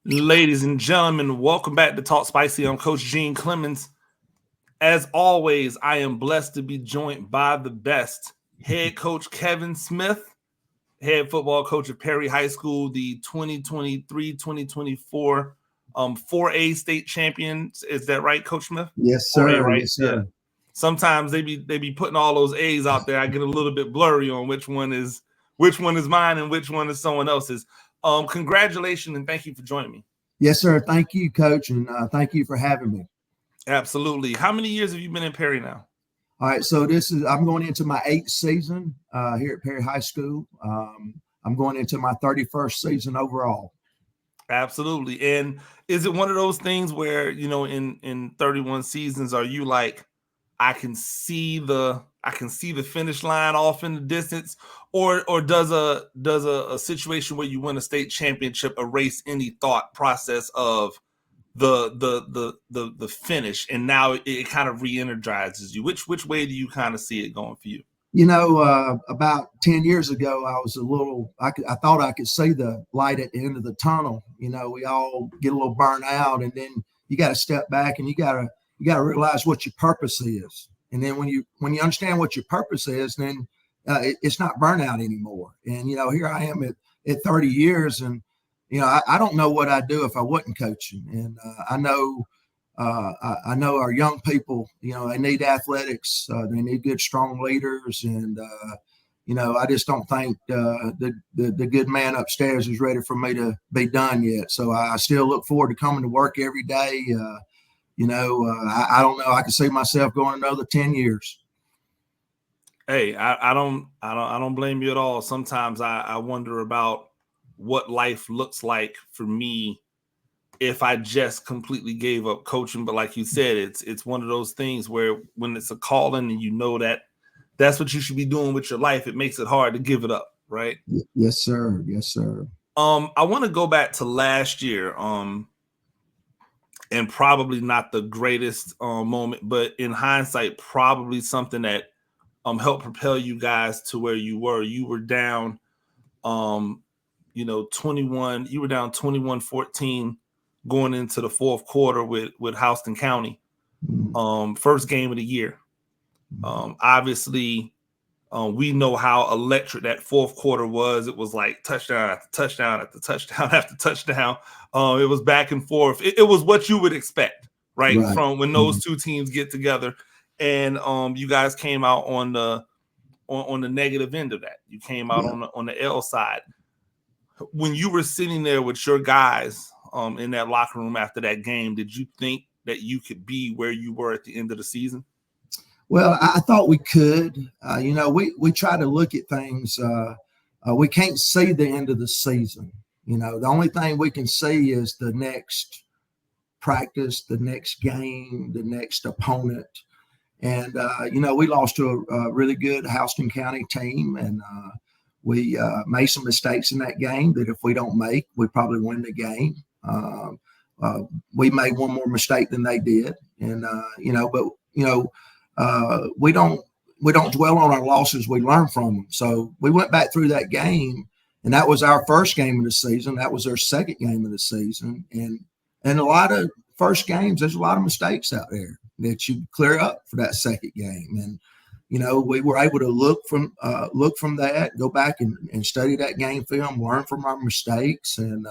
Ladies and gentlemen, welcome back to Talk Spicy. I'm Coach Gene Clemens. As always, I am blessed to be joined by the best head coach Kevin Smith, head football coach of Perry High School, the 2023-2024 4A state champions. Is that right, Coach Smith? Yes, 4A, sir. right? Yes, sir. Yeah. Sometimes they be putting all those A's out there. I get a little bit blurry on which one is mine and which one is someone else's. Congratulations and thank you for joining me. Yes, sir. Thank you, Coach, and thank you for having me. Absolutely. How many years have you been in Perry now? All right, so I'm going into my 8th season here at Perry High School. I'm going into my 31st season overall. Absolutely. And is it one of those things where, in 31 seasons, are you like, I can see the finish line off in the distance, or does a situation where you win a state championship erase any thought process of the finish, and now it kind of re-energizes you? Which way do you kind of see it going for you? About 10 years ago, I thought I could see the light at the end of the tunnel. We all get a little burnt out, and then you got to step back and you got to realize what your purpose is. And then when you understand what your purpose is, then it's not burnout anymore. And, here I am at 30 years, and, I don't know what I'd do if I wasn't coaching. And I know our young people, they need athletics. They need good, strong leaders. And, I just don't think the good man upstairs is ready for me to be done yet. So I still look forward to coming to work every day. I don't know. I can see myself going another 10 years. Hey, I don't blame you at all. Sometimes I wonder about what life looks like for me if I just completely gave up coaching. But like you said, it's one of those things where when it's a calling and that's what you should be doing with your life, it makes it hard to give it up, right? Yes, sir. Yes, sir. I want to go back to last year. And probably not the greatest moment, but in hindsight, probably something that helped propel you guys to where you were. You were down, 21. You were down 21-14 going into the fourth quarter with Houston County. First game of the year. Obviously, we know how electric that fourth quarter was. It was like touchdown after touchdown after touchdown after touchdown. It was back and forth. It was what you would expect, right? From when those two teams get together. And you guys came out on the negative end of that. You came out on the L side. When you were sitting there with your guys in that locker room after that game, did you think that you could be where you were at the end of the season? Well, I thought we could. We try to look at things. We can't see the end of the season. The only thing we can see is the next practice, the next game, the next opponent. And, we lost to a really good Houston County team, and we made some mistakes in that game that if we don't make, we probably win the game. We made one more mistake than they did. And, we don't dwell on our losses. We learn from them. So we went back through that game, and that was our first game of the season. That was our second game of the season. And a lot of first games, there's a lot of mistakes out there that you clear up for that second game. And, we were able to look from that, go back and study that game film, learn from our mistakes. And,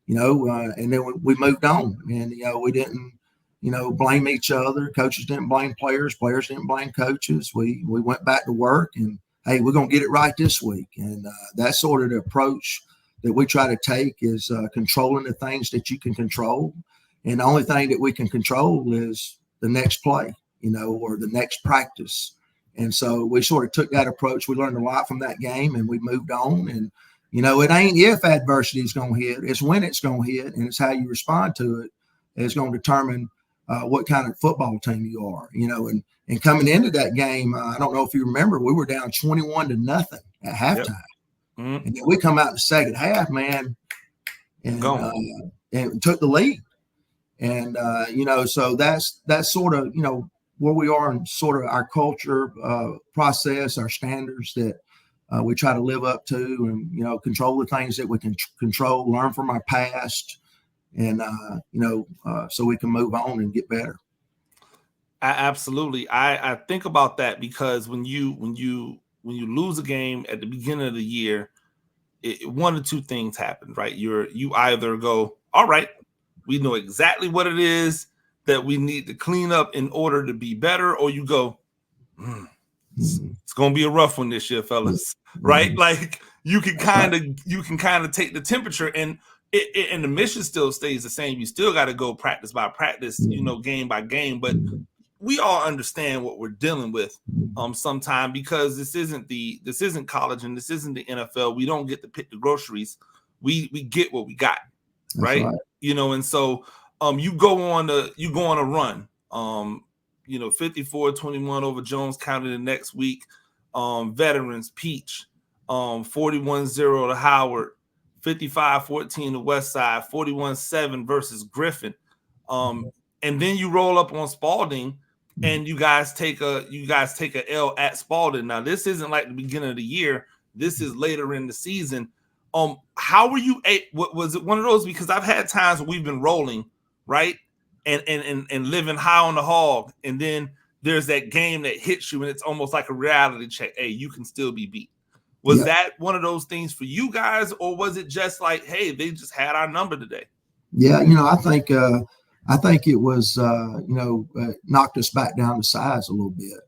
and then we moved on, and, we didn't, blame each other. Coaches didn't blame players. Players didn't blame coaches. We went back to work, and, hey, we're going to get it right this week. And that's sort of the approach that we try to take, is controlling the things that you can control. And the only thing that we can control is the next play, or the next practice. And so we sort of took that approach. We learned a lot from that game, and we moved on. And, it ain't if adversity is going to hit, it's when it's going to hit, and it's how you respond to it is going to determine what kind of football team you are, and coming into that game, I don't know if you remember, we were down 21-0 at halftime. Yep. Mm-hmm. And then we come out in the second half, man, and took the lead. And, so that's sort of, where we are in sort of our culture process, our standards that we try to live up to, and, control the things that we can control, learn from our past, and so we can move on and get better. Absolutely. I think about that because when you lose a game at the beginning of the year, one of two things happen, right? You either go, all right, we know exactly what it is that we need to clean up in order to be better, or you go, it's gonna be a rough one this year, fellas. Right? Like you can kind of take the temperature, and and the mission still stays the same. You still got to go practice by practice, game by game, but we all understand what we're dealing with sometime, because this isn't college and this isn't the NFL. We don't get to pick the groceries. We get what we got, right? And so you go on a run, 54-21 over Jones County the next week, Veterans, Peach, 41-0 to Howard, 55-14 to Westside, 41-7 versus Griffin, and then you roll up on Spalding, and you guys take a L at Spalding. Now this isn't like the beginning of the year. This is later in the season. How were you? Was it one of those? Because I've had times where we've been rolling, right, and living high on the hog, and then there's that game that hits you, and it's almost like a reality check. Hey, you can still be beat. Was that one of those things for you guys, or was it just like, hey, they just had our number today? Yeah, I think it was knocked us back down to size a little bit.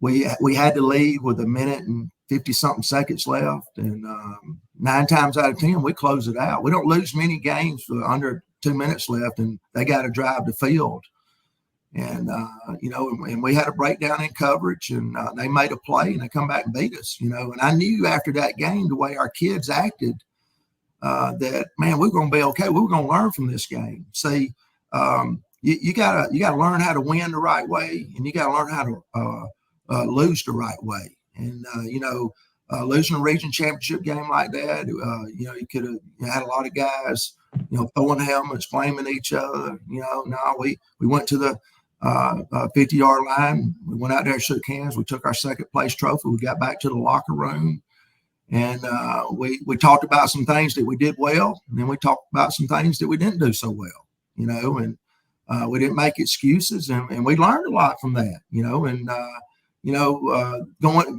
We had to leave with a minute and 50-something seconds left, and 9 times out of 10 we close it out. We don't lose many games for under 2 minutes left, and they got to drive the field. And and we had a breakdown in coverage, and they made a play, and they come back and beat us. And I knew after that game, the way our kids acted, that man, we're going to be okay. We're going to learn from this game. See, you gotta learn how to win the right way, and you gotta learn how to lose the right way. And losing a region championship game like that, you could have had a lot of guys, throwing helmets, blaming each other. No, we went to the 50-yard line. We went out there, shook hands. We took our second place trophy. We got back to the locker room, and we talked about some things that we did well, and then we talked about some things that we didn't do so well. And we didn't make excuses, and we learned a lot from that.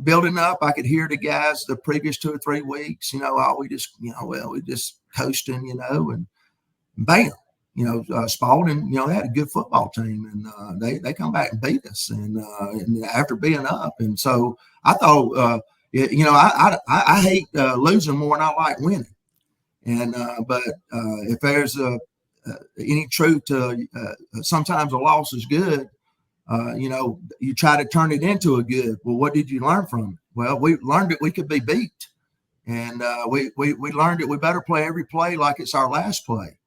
Building up, I could hear the guys the previous 2 or 3 weeks. We just coasting, and bam. Spalding, they had a good football team, and they come back and beat us, and after being up. And so I thought, I hate losing more than I like winning. And but if there's any truth to sometimes a loss is good, you try to turn it into a good. Well, what did you learn from it? Well, we learned that we could be beat, and we learned that we better play every play like it's our last play.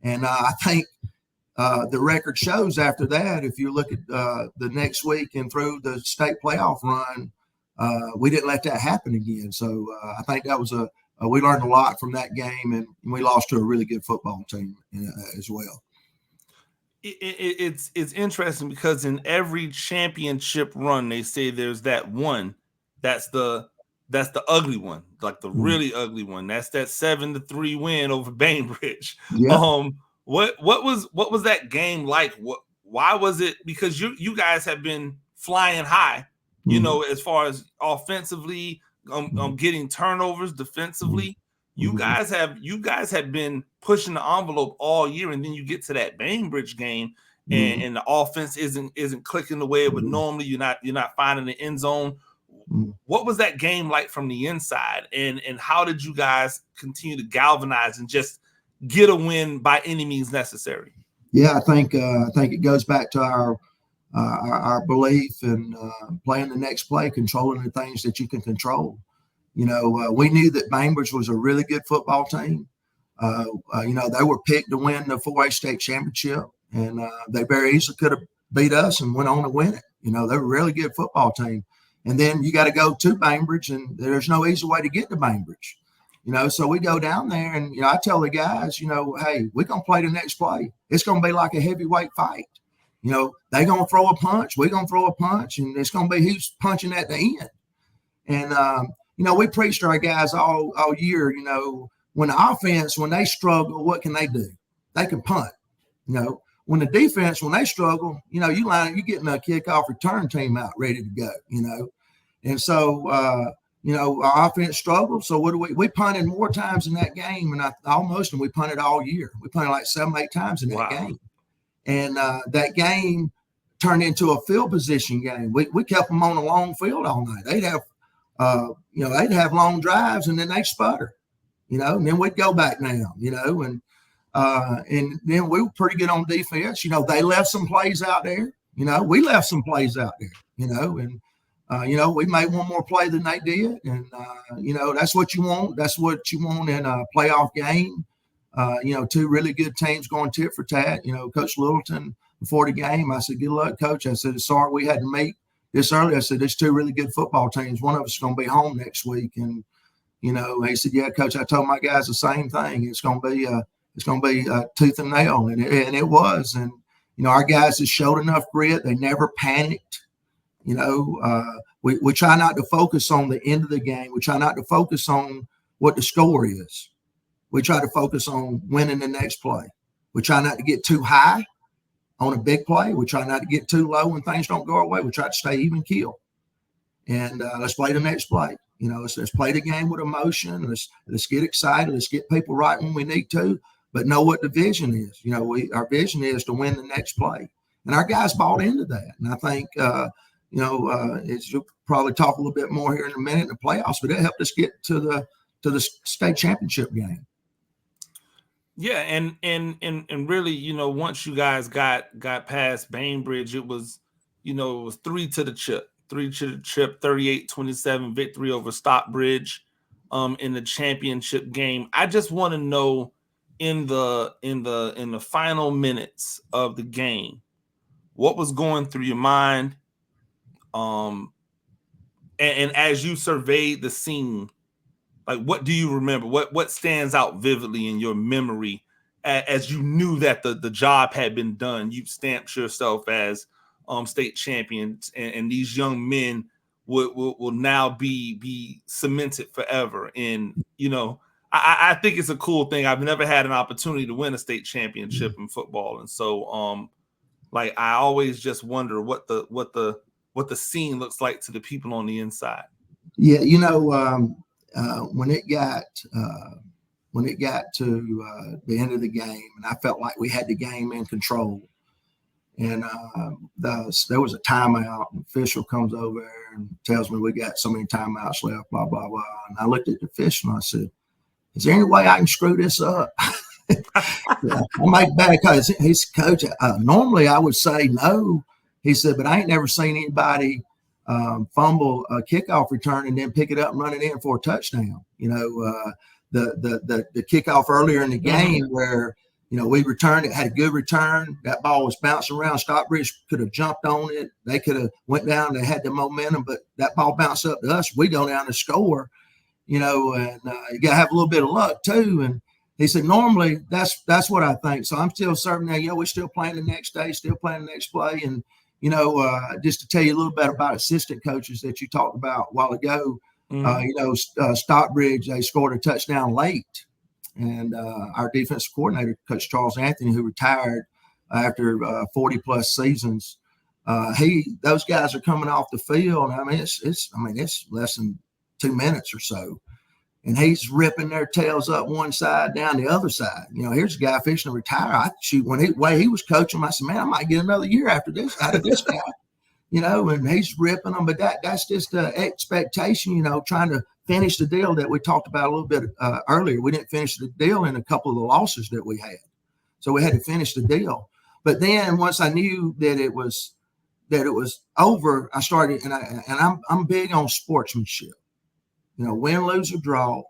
And I think the record shows after that, if you look at the next week and through the state playoff run, we didn't let that happen again. So I think that was we learned a lot from that game, and we lost to a really good football team as well. It's interesting because in every championship run, they say there's that one that's the ugly one, like the really ugly one. That's that 7-3 win over Bainbridge. Yeah. What was that game like? Why was it? Because you guys have been flying high, as far as offensively, getting turnovers, defensively. You guys have been pushing the envelope all year, and then you get to that Bainbridge game, and the offense isn't clicking the way it would normally. You're not finding the end zone. What was that game like from the inside, and how did you guys continue to galvanize and just get a win by any means necessary? Yeah, I think it goes back to our belief in playing the next play, controlling the things that you can control. We knew that Bainbridge was a really good football team. They were picked to win the 4A state championship, and they very easily could have beat us and went on to win it. They were a really good football team. And then you got to go to Bainbridge, and there's no easy way to get to Bainbridge. So we go down there, and I tell the guys, hey, we're gonna play the next play. It's gonna be like a heavyweight fight. They're gonna throw a punch, we're gonna throw a punch, and it's gonna be who's punching at the end. And we preached to our guys all year, when the offense, when they struggle, what can they do? They can punt. When the defense, when they struggle, you getting a kickoff return team out ready to go, And so, our offense struggled. So what do we punted more times in that game, and we punted all year. We punted like 7-8 times in that game. And that game turned into a field position game. We kept them on a long field all night. They'd have long drives, and then they sputter, and then we'd go back down, and then we were pretty good on defense. They left some plays out there. We left some plays out there, and we made one more play than they did. And, that's what you want. That's what you want in a playoff game. Two really good teams going tit for tat. Coach Littleton, before the game, I said, good luck, Coach. I said, sorry we had to meet this early. I said, there's two really good football teams. One of us is going to be home next week. And, he said, yeah, Coach, I told my guys the same thing. It's going to be tooth and nail. And it was. And, our guys just showed enough grit. They never panicked. We try not to focus on the end of the game. We try not to focus on what the score is. We try to focus on winning the next play. We try not to get too high on a big play. We try not to get too low when things don't go our way. We try to stay even keel. And let's play the next play. Let's play the game with emotion. Let's get excited. Let's get people right when we need to, but know what the vision is. Our vision is to win the next play. And our guys bought into that. And I think, you'll probably talk a little bit more here in a minute in the playoffs, but it helped us get to the state championship game. Yeah, and really, once you guys got past Bainbridge, it was 3 to the chip, 38-27 victory over Stockbridge in the championship game. I just want to know in the final minutes of the game, what was going through your mind? And as you surveyed the scene, like, what do you remember? What stands out vividly in your memory as you knew that the job had been done? You stamped yourself as state champions, and these young men will now be cemented forever. And I think it's a cool thing. I've never had an opportunity to win a state championship in football, and so I always just wonder what the scene looks like to the people on the inside. Yeah, when it got to the end of the game, and I felt like we had the game in control, and there was a timeout, and the official comes over and tells me we got so many timeouts left, blah, blah, blah. And I looked at the official and I said, is there any way I can screw this up? I make bad because he's coach. Normally I would say no. He said, but I ain't never seen anybody fumble a kickoff return and then pick it up and run it in for a touchdown. The kickoff earlier in the game where, we returned it, had a good return. That ball was bouncing around. Stockbridge could have jumped on it. They could have went down. They had the momentum, but that ball bounced up to us. We go down to score, and you got to have a little bit of luck too. And he said, normally that's what I think. So I'm still serving there. We're still playing the next day, still playing the next play. And, just to tell you a little bit about assistant coaches that you talked about a while ago, Stockbridge, they scored a touchdown late. And our defensive coordinator, Coach Charles Anthony, who retired after 40+ seasons, those guys are coming off the field. I mean, it's less than 2 minutes or so. And he's ripping their tails up one side, down the other side. Here's a guy fixing to retire. When he was coaching him, I said, man, I might get another year out of this guy. And he's ripping them. But that's just the expectation, trying to finish the deal that we talked about a little bit earlier. We didn't finish the deal in a couple of the losses that we had. So we had to finish the deal. But then once I knew that it was over, I started, and I'm big on sportsmanship. Win, lose, or draw.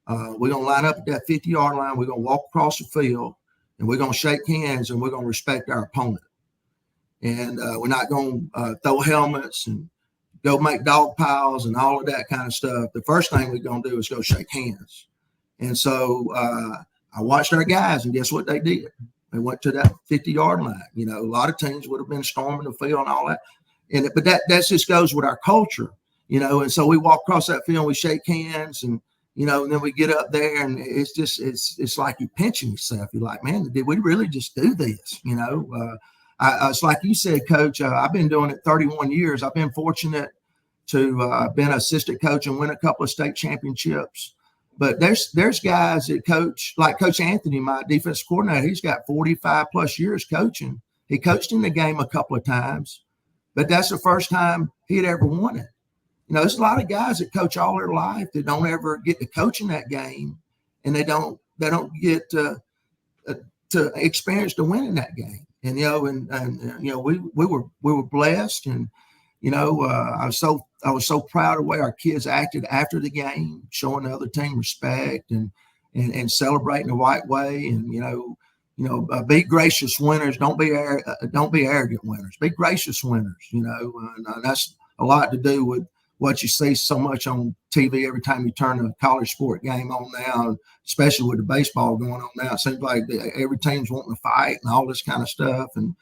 We're going to line up at that 50-yard line. We're going to walk across the field, and we're going to shake hands, and we're going to respect our opponent. And we're not going to throw helmets and go make dog piles and all of that kind of stuff. The first thing we're going to do is go shake hands. And so I watched our guys, and guess what they did? They went to that 50-yard line. A lot of teams would have been storming the field and all that. But that just goes with our culture. And so we walk across that field, we shake hands, and, and then we get up there and it's like you're pinching yourself. You're like, man, did we really just do this? It's like you said, Coach, I've been doing it 31 years. I've been fortunate to been an assistant coach and win a couple of state championships. But there's guys that coach, like Coach Anthony, my defense coordinator. He's got 45 plus years coaching. He coached in the game a couple of times, but that's the first time he'd ever won it. There's a lot of guys that coach all their life that don't ever get to coach in that game, and they don't get to experience to win in that game. And we were blessed, and I was so proud of the way our kids acted after the game, showing the other team respect and celebrating the right way, and be gracious winners. Don't be arrogant winners. Be gracious winners. And that's a lot to do with what you see so much on TV every time you turn a college sport game on now, especially with the baseball going on now. It seems like every team's wanting to fight and all this kind of stuff. And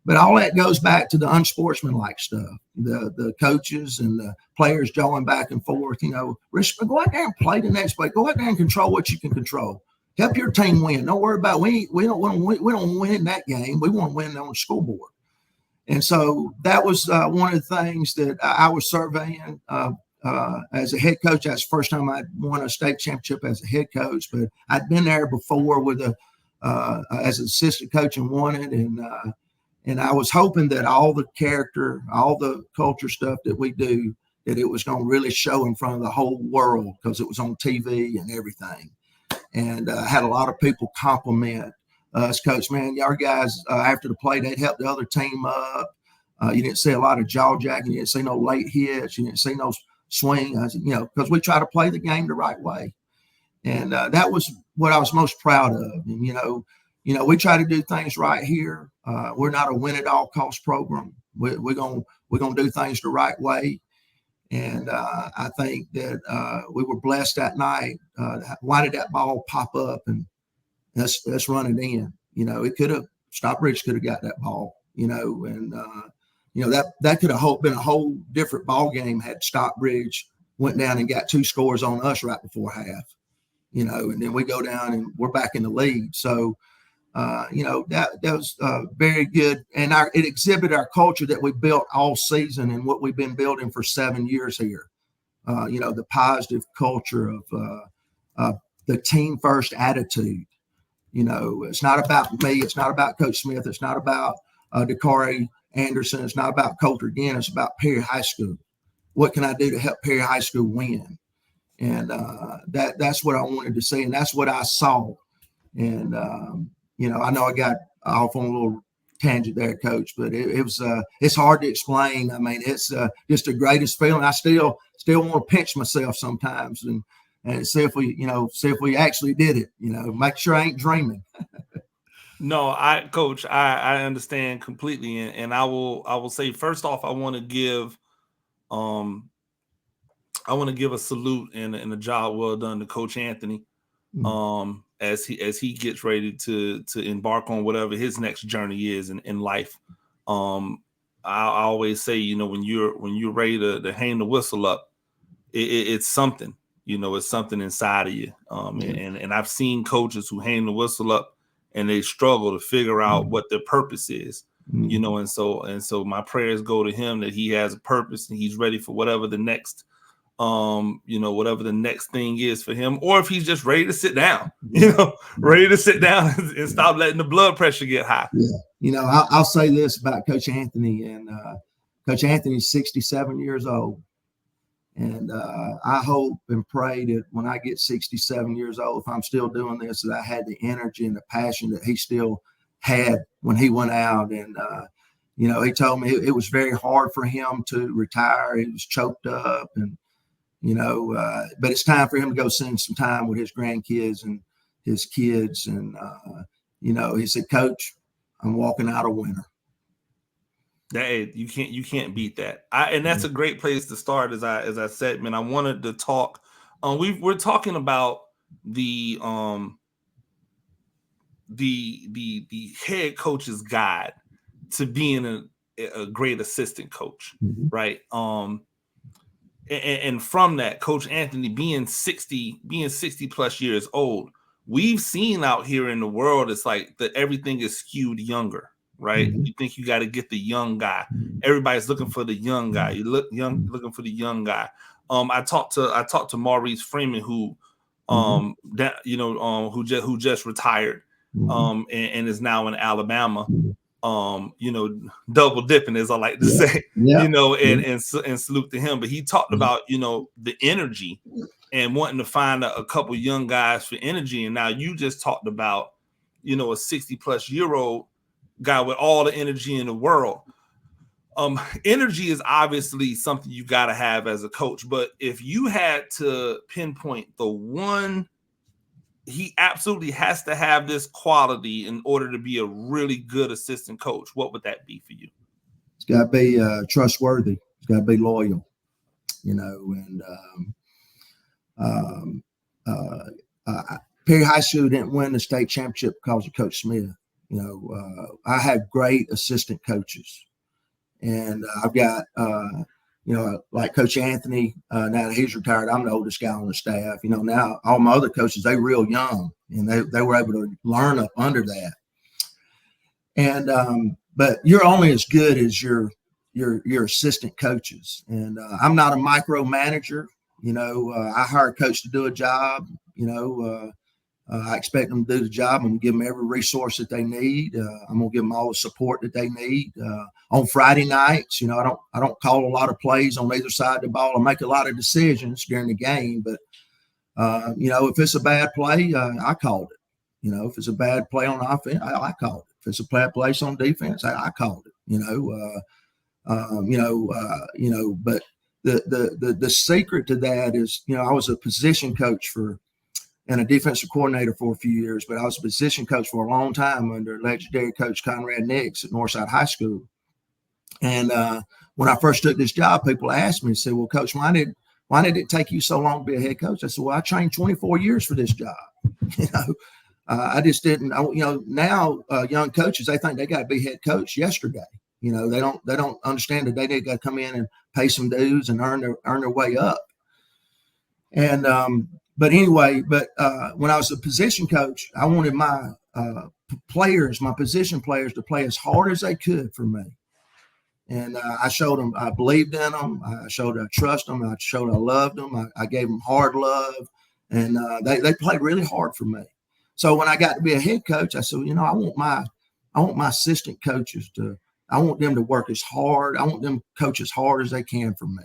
but all that goes back to the unsportsmanlike stuff. The coaches and the players jawing back and forth. Go out there and play the next play. Go out there and control what you can control. Help your team win. Don't worry about we don't win that game. We want to win on the scoreboard. And so that was one of the things that I was surveying as a head coach. That's the first time I won a state championship as a head coach, but I'd been there before with as an assistant coach and won it. And I was hoping that all the character, all the culture stuff that we do, that it was going to really show in front of the whole world, because it was on TV and everything. And I had a lot of people compliment us, Coach, man, our guys after the play, they'd help the other team up. You didn't see a lot of jaw jacking. You didn't see no late hits. You didn't see no swing. Because we try to play the game the right way. And that was what I was most proud of. And, we try to do things right here. We're not a win at all cost program. We're gonna do things the right way. And I think that we were blessed that night. Why did that ball pop up and let's run it in? It could have, Stockbridge could have got that ball, and that could have been a whole different ball game had Stockbridge went down and got 2 scores on us right before half, and then we go down and we're back in the lead. So, that was very good. And it exhibited our culture that we built all season and what we've been building for 7 years here. The positive culture of the team first attitude. It's not about me. It's not about Coach Smith. It's not about Dakari Anderson. It's not about Coulter again. It's about Perry High School. What can I do to help Perry High School win? And that's what I wanted to see, and that's what I saw. And I know I got off on a little tangent there, Coach, but it's hard to explain. I mean, it's just the greatest feeling. I still want to pinch myself sometimes and see if we actually did it. Make sure I ain't dreaming. No, Coach, I understand completely, and I will say first off, I want to give a salute and a job well done to Coach Anthony, as he gets ready to embark on whatever his next journey is in life. I always say, when you're ready to hang the whistle up, it's something. It's something inside of you. And I've seen coaches who hang the whistle up and they struggle to figure out what their purpose is. And so my prayers go to him that he has a purpose and he's ready for whatever the next whatever the next thing is for him, or if he's just ready to sit down, ready to sit down and stop letting the blood pressure get high. Yeah. I'll say this about Coach Anthony, and Coach Anthony's 67 years old. And I hope and pray that when I get 67 years old, if I'm still doing this, that I had the energy and the passion that he still had when he went out. And, he told me it was very hard for him to retire. He was choked up and, but it's time for him to go spend some time with his grandkids and his kids. And, he said, Coach, I'm walking out a winner. Hey, you can't beat that. And that's a great place to start. As I said, man, I wanted to talk. We're talking about the head coach's guide to being a great assistant coach, right? And from that, Coach Anthony being 60 plus years old, we've seen out here in the world, it's like that everything is skewed younger, right? You think you got to get the young guy. Everybody's looking for the young guy. You look young, looking for the young guy. I talked to Maurice Freeman, who who just retired, and is now in Alabama. Double dipping, as I like to say, and salute to him. But he talked about, the energy and wanting to find a couple young guys for energy. And now you just talked about, a 60 plus year old guy with all the energy in the world. Energy is obviously something you got to have as a coach. But if you had to pinpoint the one, he absolutely has to have this quality in order to be a really good assistant coach, what would that be for you? It's got to be trustworthy. It's got to be loyal, and Perry High School didn't win the state championship because of Coach Smith. I had great assistant coaches, and I've got, like Coach Anthony, now that he's retired, I'm the oldest guy on the staff. Now all my other coaches, they real young, and they were able to learn up under that. And but you're only as good as your assistant coaches. And I'm not a micromanager. I hire a coach to do a job. I expect them to do the job. I'm gonna give them every resource that they need. I'm gonna give them all the support that they need. On Friday nights, I don't call a lot of plays on either side of the ball. I make a lot of decisions during the game, but if it's a bad play, I called it. If it's a bad play on offense, I called it. If it's a bad place on defense, I called it. But the secret to that is, I was a position coach and a defensive coordinator for a few years, but I was a position coach for a long time under legendary coach Conrad Nix at Northside High School. And when I first took this job, people asked me, said, "Well, Coach, why did it take you so long to be a head coach?" I said, "Well, I trained 24 years for this job." I just didn't. Now young coaches, they think they got to be head coach yesterday. They don't understand that they need to come in and pay some dues and earn their way up. And but anyway, when I was a position coach, I wanted my position players, to play as hard as they could for me. And I showed them I believed in them. I showed I trust them. I showed I loved them. I gave them hard love, and they played really hard for me. So when I got to be a head coach, I said, I want my assistant coaches I want them to work as hard. I want them to coach as hard as they can for me.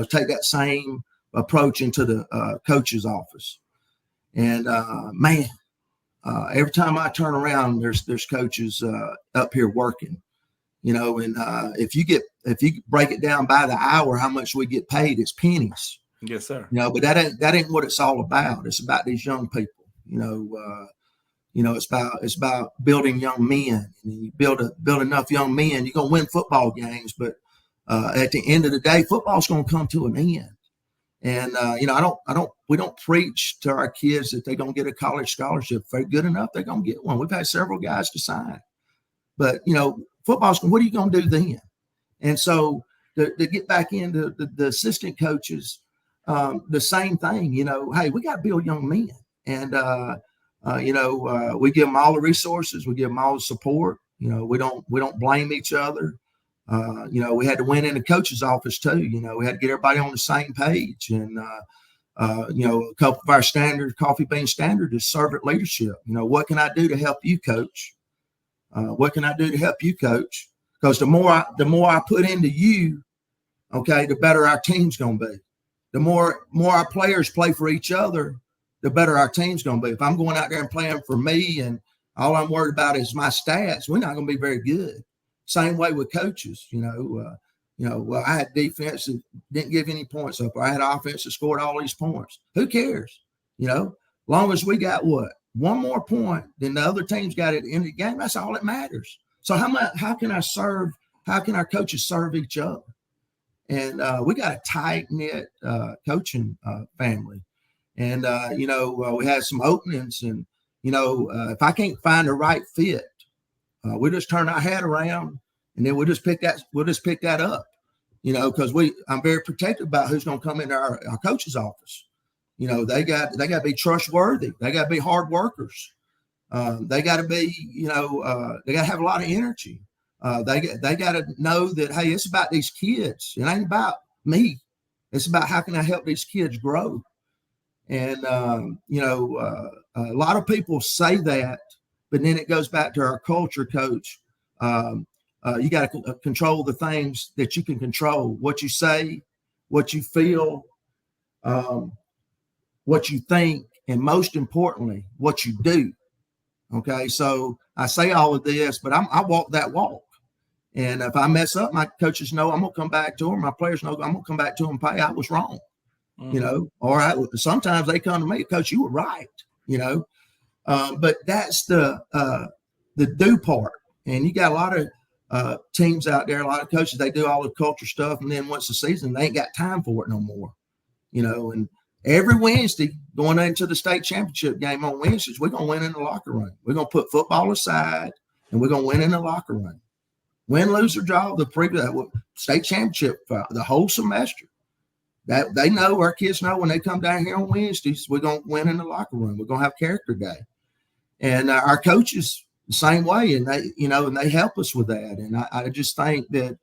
Take that same approach into the coach's office. And every time I turn around, there's coaches up here working. And if you break it down by the hour, how much we get paid, it's pennies. Yes, sir. But that ain't what it's all about. It's about these young people. It's about building young men. And you build enough young men, you're gonna win football games. But at the end of the day, football's gonna come to an end. And we don't preach to our kids that they're gonna get a college scholarship. If they're good enough, they're gonna get one. We've had several guys to sign. But football's, what are you going to do then? And so to get back into the assistant coaches, the same thing, hey, we got to build young men. And, we give them all the resources. We give them all the support. We don't blame each other. We had to win in the coach's office too. We had to get everybody on the same page. And, a couple of our coffee bean standard is servant leadership. What can I do to help you, coach? What can I do to help you, coach? Because the more I put into you, okay, the better our team's going to be. The more our players play for each other, the better our team's going to be. If I'm going out there and playing for me and all I'm worried about is my stats, we're not going to be very good. Same way with coaches. I had defense that didn't give any points up. I had offense that scored all these points. Who cares? Long as we got one more point than the other team's got at the end of the game, that's all that matters. So how can our coaches serve each other? And we got a tight-knit coaching family. And, we had some openings. And, if I can't find the right fit, we just turn our hat around and then we'll just pick that up. because I'm very protective about who's going to come into our coach's office. They got to be trustworthy. They got to be hard workers. They got to be, they got to have a lot of energy. They got to know that, hey, it's about these kids. It ain't about me. It's about how can I help these kids grow. And, a lot of people say that, but then it goes back to our culture, Coach. You got to control the things that you can control, what you say, what you feel, what you think, and most importantly, what you do. Okay. So I say all of this, but I walk that walk. And if I mess up, my coaches know I'm going to come back to them. My players know I'm going to come back to them and pay. I was wrong, or sometimes they come to me, Coach, you were right, but that's the do part. And you got a lot of teams out there, a lot of coaches, they do all the culture stuff. And then once the season, they ain't got time for it no more, and every Wednesday going into the state championship game on Wednesdays, we're going to win in the locker room. We're going to put football aside and we're going to win in the locker room. Win, lose, or draw, the previous state championship the whole semester. That they know, our kids know when they come down here on Wednesdays, we're going to win in the locker room. We're going to have character day. And our coaches the same way. And they help us with that. And I just think that,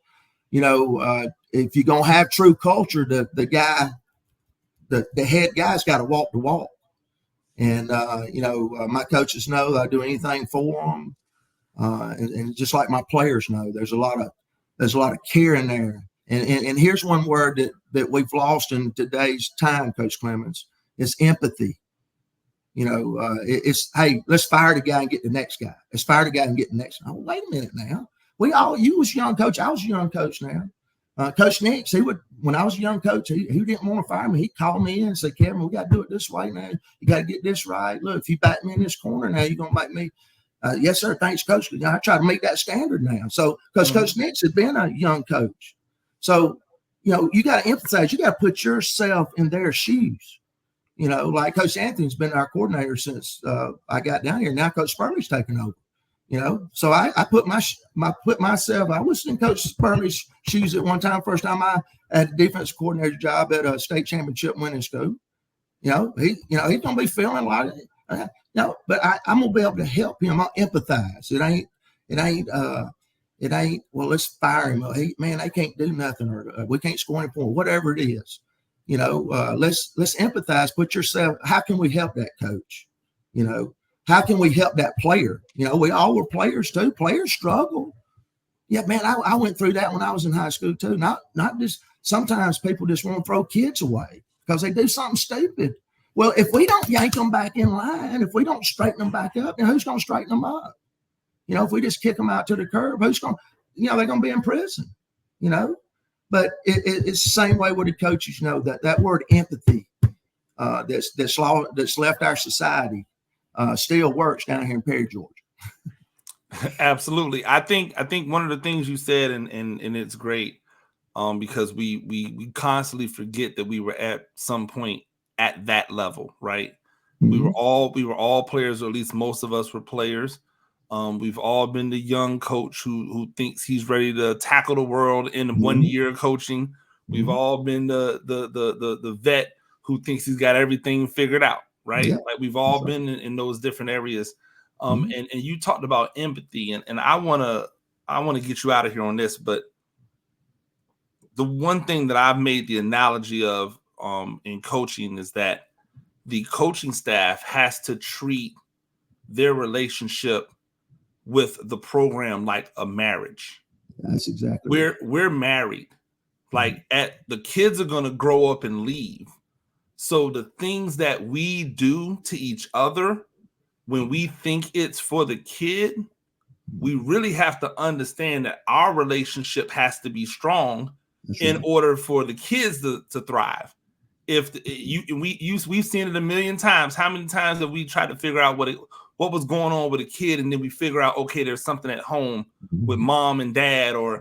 if you're going to have true culture, the head guy's got to walk the walk. And, my coaches know that I do anything for them. And just like my players know, there's a lot of care in there. And here's one word that we've lost in today's time, Coach Clemens, is empathy. It's, hey, let's fire the guy and get the next guy. Let's fire the guy and get the next guy. Oh, wait a minute now. You was a young coach. I was a young coach now. Coach Nix, when I was a young coach, he didn't want to fire me. He called me in and said, Kevin, we got to do it this way now. You got to get this right. Look, if you back me in this corner now, you're going to make me. Yes, sir. Thanks, Coach. I try to make that standard now. So, because Coach Nix has been a young coach. So, you got to emphasize, you got to put yourself in their shoes. Like Coach Anthony's been our coordinator since I got down here. Now Coach Spurley's taken over. So I put myself, I was in Coach Spurley's shoes at one time. First time I had a defensive coordinator job at a state championship winning school. He's going to be feeling a lot of it. But I'm going to be able to help him. I'll empathize. It ain't, well, let's fire him. Man, they can't do nothing, or we can't score any points, whatever it is. Let's empathize, put yourself, how can we help that coach? How can we help that player? We all were players too. Players struggle. Yeah, man, I went through that when I was in high school too. Not just, sometimes people just want to throw kids away because they do something stupid. Well, if we don't yank them back in line, if we don't straighten them back up, then who's going to straighten them up? If we just kick them out to the curb, who's going to, they're going to be in prison, But it's the same way with the coaches, that word empathy that's left our society still works down here in Perry, Georgia. Absolutely. I think one of the things you said, and it's great, because we constantly forget that we were at some point at that level, right? Mm-hmm. We were all players, or at least most of us were players. We've all been the young coach who thinks he's ready to tackle the world in 1 year of coaching. We've all been the vet who thinks he's got everything figured out, right? Yeah. Like we've all been in those different areas. And you talked about empathy, and I wanna get you out of here on this, but the one thing that I've made the analogy of in coaching is that the coaching staff has to treat their relationship with the program like a marriage. That's exactly we're married. Like the kids are going to grow up and leave. So the things that we do to each other when we think it's for the kid, we really have to understand that our relationship has to be strong in order for the kids to thrive. If we've seen it a million times. How many times have we tried to figure out what was going on with a kid, and then we figure out, okay, there's something at home with mom and dad, or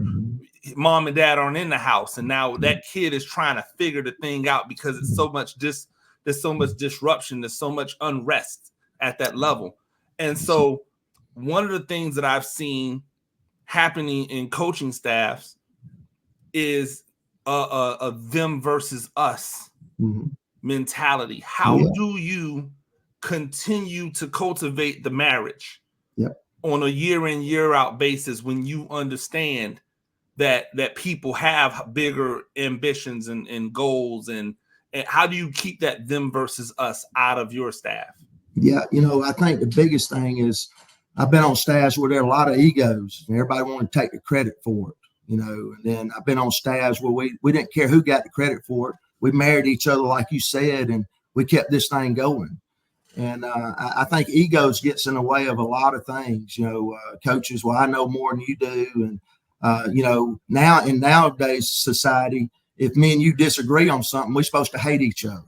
mom and dad aren't in the house, and now that kid is trying to figure the thing out because it's there's so much disruption, there's so much unrest at that level. And so one of the things that I've seen happening in coaching staffs is a them versus us mentality. How do you continue to cultivate the marriage on a year in, year out basis when you understand that people have bigger ambitions and goals, and how do you keep that them versus us out of your staff? Yeah, I think the biggest thing is I've been on staffs where there are a lot of egos and everybody want to take the credit for it, and then I've been on staffs where we didn't care who got the credit for it. We married each other, like you said, and we kept this thing going. And I think egos gets in the way of a lot of things, coaches, well, I know more than you do. And, now in nowadays society, if me and you disagree on something, we're supposed to hate each other.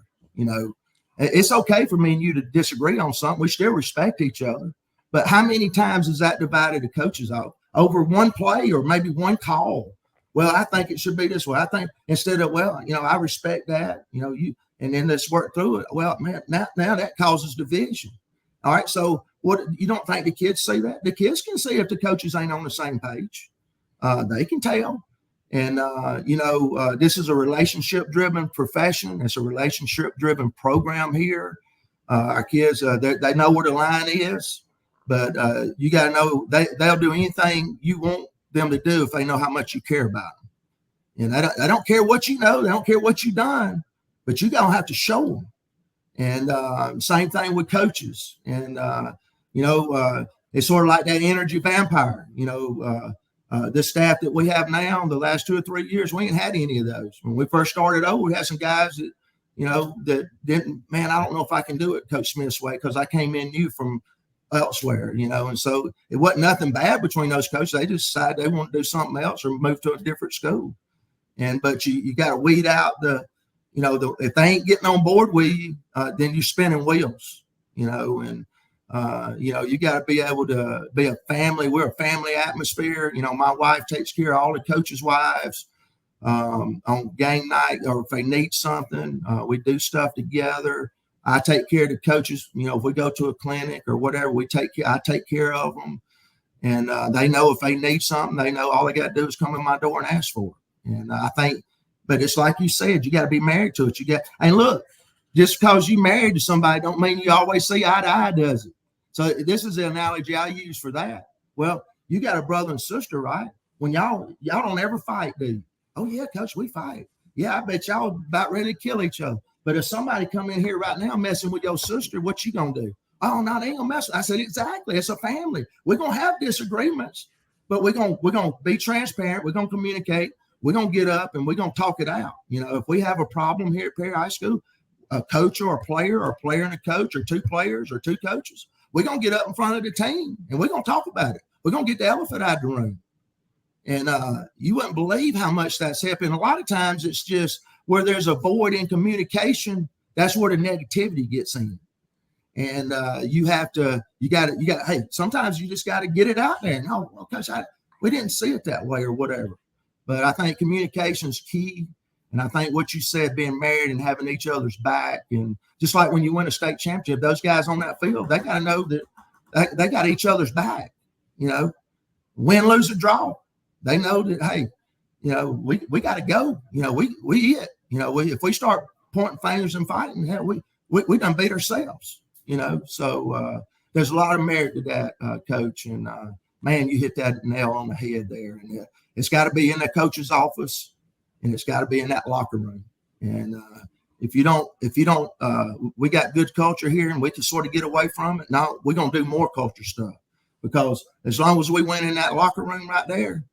It's okay for me and you to disagree on something. We still respect each other. But how many times has that divided the coaches out over one play or maybe one call? Well, I think it should be this way. I think instead of, well, I respect that, and then let's work through it. Well, man, now that causes division. All right. So what, you don't think the kids see that? The kids can see if the coaches ain't on the same page. They can tell. And, this is a relationship-driven profession. It's a relationship-driven program here. Our kids, they know where the line is, but you got to know they'll do anything you want them to do if they know how much you care about them. And they don't care what you know. They don't care what you've done, but you're going to have to show them. And same thing with coaches. And, it's sort of like that energy vampire, the staff that we have now, the last 2 or 3 years, we ain't had any of those. When we first started over, we had some guys that, that didn't, man, I don't know if I can do it Coach Smith's way because I came in new from elsewhere, and so it wasn't nothing bad between those coaches. They just decided they want to do something else or move to a different school. But you got to weed out if they ain't getting on board with you, then you're spinning wheels, and you got to be able to be a family. We're a family atmosphere. My wife takes care of all the coaches' wives on game night, or if they need something, we do stuff together. I take care of the coaches. If we go to a clinic or whatever, I take care of them. And they know if they need something, they know all they got to do is come in my door and ask for it. And I think, but it's like you said, you got to be married to it. And look, just because you married to somebody don't mean you always see eye to eye, does it? So this is the analogy I use for that. Well, you got a brother and sister, right? When y'all don't ever fight, do you? Oh yeah, coach, we fight. Yeah, I bet y'all about ready to kill each other. But if somebody come in here right now messing with your sister, what you gonna do? Oh no, they ain't gonna mess. I said exactly. It's a family. We're gonna have disagreements, but we're gonna be transparent. We're gonna communicate. We're gonna get up and we're gonna talk it out. If we have a problem here at Perry High School, a coach or a player and a coach, or two players or two coaches, we're going to get up in front of the team and we're going to talk about it. We're going to get the elephant out of the room. And you wouldn't believe how much that's happening. A lot of times it's just where there's a void in communication, that's where the negativity gets in. And you got to, hey, sometimes you just got to get it out there. No, okay, we didn't see it that way or whatever. But I think communication is key. And I think what you said, being married and having each other's back, and just like when you win a state championship, those guys on that field, they got to know that they got each other's back, win, lose, or draw. They know that, hey, we got to go, if we start pointing fingers and fighting, hell, we done beat ourselves, so there's a lot of merit to that, coach. And man, you hit that nail on the head there. And it's got to be in the coach's office. And it's got to be in that locker room. And if you don't, we got good culture here and we can sort of get away from it. Now we're going to do more culture stuff, because as long as we win in that locker room right there,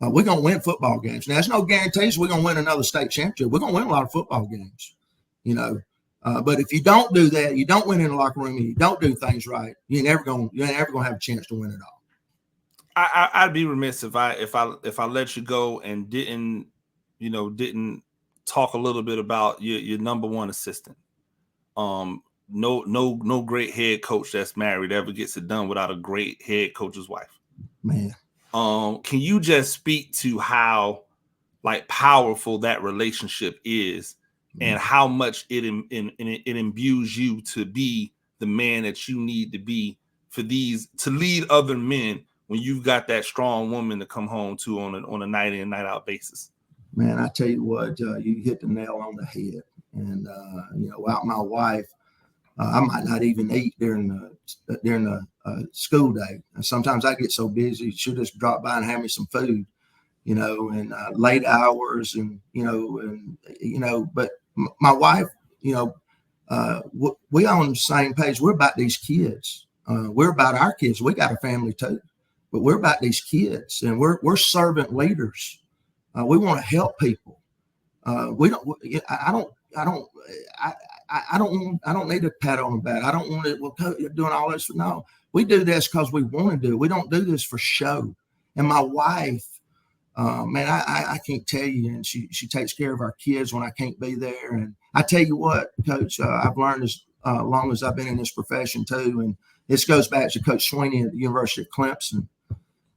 we're going to win football games. Now, there's no guarantees we're going to win another state championship. We're going to win a lot of football games, but if you don't do that, you don't win in the locker room and you don't do things right, you're never going to have a chance to win it all. I'd be remiss if I let you go and didn't talk a little bit about your number one assistant. No great head coach that's married ever gets it done without a great head coach's wife. Man. Can you just speak to how powerful that relationship is, and how much it imbues you to be the man that you need to be to lead other men when you've got that strong woman to come home to on a night in, night out basis? man, I tell you what, you hit the nail on the head. And without my wife, I might not even eat during the school day. And sometimes I get so busy, she'll just drop by and have me some food, and late hours, and But my wife, we on the same page. We're about these kids. We're about our kids. We got a family too, but we're about these kids, and we're servant leaders. We want to help people. We don't. I don't need a pat on the back. I don't want it. Well, you're doing all this. No, we do this because we want to do it. We don't do this for show. And my wife, man, I can't tell you. And she takes care of our kids when I can't be there. And I tell you what, Coach, I've learned as long as I've been in this profession too. And this goes back to Coach Sweeney at the University of Clemson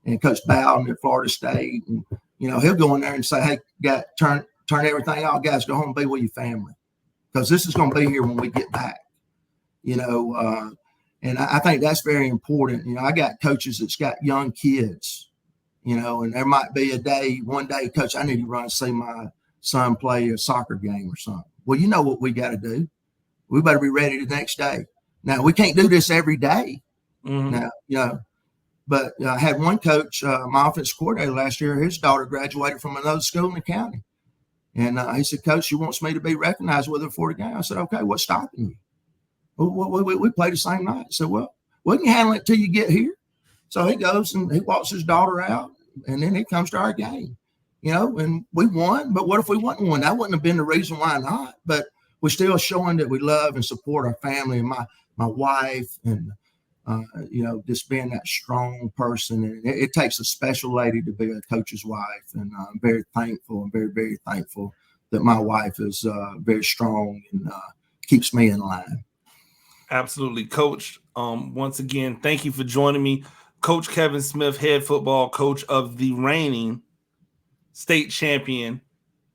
and Coach Bowden at Florida State. And he'll go in there and say, "Hey, guys, turn everything out, guys. Go home and be with your family, because this is going to be here when we get back." And I think that's very important. I got coaches that's got young kids, and there might be one day, Coach, I need to run and see my son play a soccer game or something. Well, you know what we got to do? We better be ready the next day. Now, we can't do this every day. Mm-hmm. Now, but I had one coach, my offensive coordinator last year, his daughter graduated from another school in the county. And he said, "Coach, she wants me to be recognized with her for the game." I said, "Okay, what's stopping you?" We play the same night. I said, "Well, we can handle it till you get here." So he goes and he walks his daughter out, and then he comes to our game, and we won. But what if we wouldn't won? That wouldn't have been the reason why not. But we're still showing that we love and support our family, and my wife, and just being that strong person. And it takes a special lady to be a coach's wife. And I'm very thankful and very, very thankful that my wife is very strong and keeps me in line. Absolutely. Coach, once again, thank you for joining me. Coach Kevin Smith, head football coach of the reigning state champion,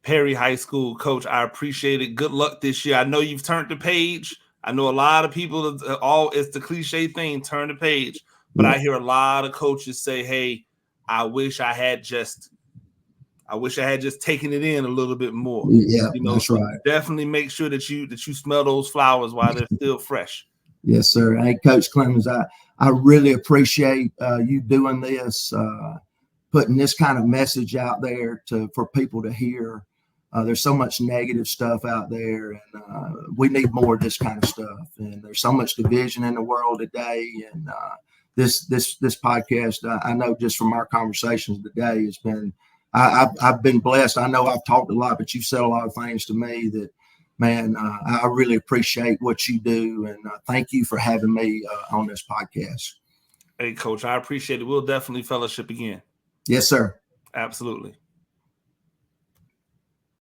Perry High School. Coach, I appreciate it. Good luck this year. I know you've turned the page. I know a lot of people, it's the cliche thing, turn the page. But I hear a lot of coaches say, "Hey, I wish I had just taken it in a little bit more." Yeah, that's right. Definitely make sure that you smell those flowers while they're still fresh. Yes, sir. Hey, Coach Clemens, I really appreciate you doing this, putting this kind of message out there for people to hear. There's so much negative stuff out there, and we need more of this kind of stuff. And there's so much division in the world today. And this podcast, I know just from our conversations today, has been. I've been blessed. I know I've talked a lot, but you've said a lot of things to me that, man, I really appreciate what you do, and thank you for having me on this podcast. Hey, Coach, I appreciate it. We'll definitely fellowship again. Yes, sir. Absolutely.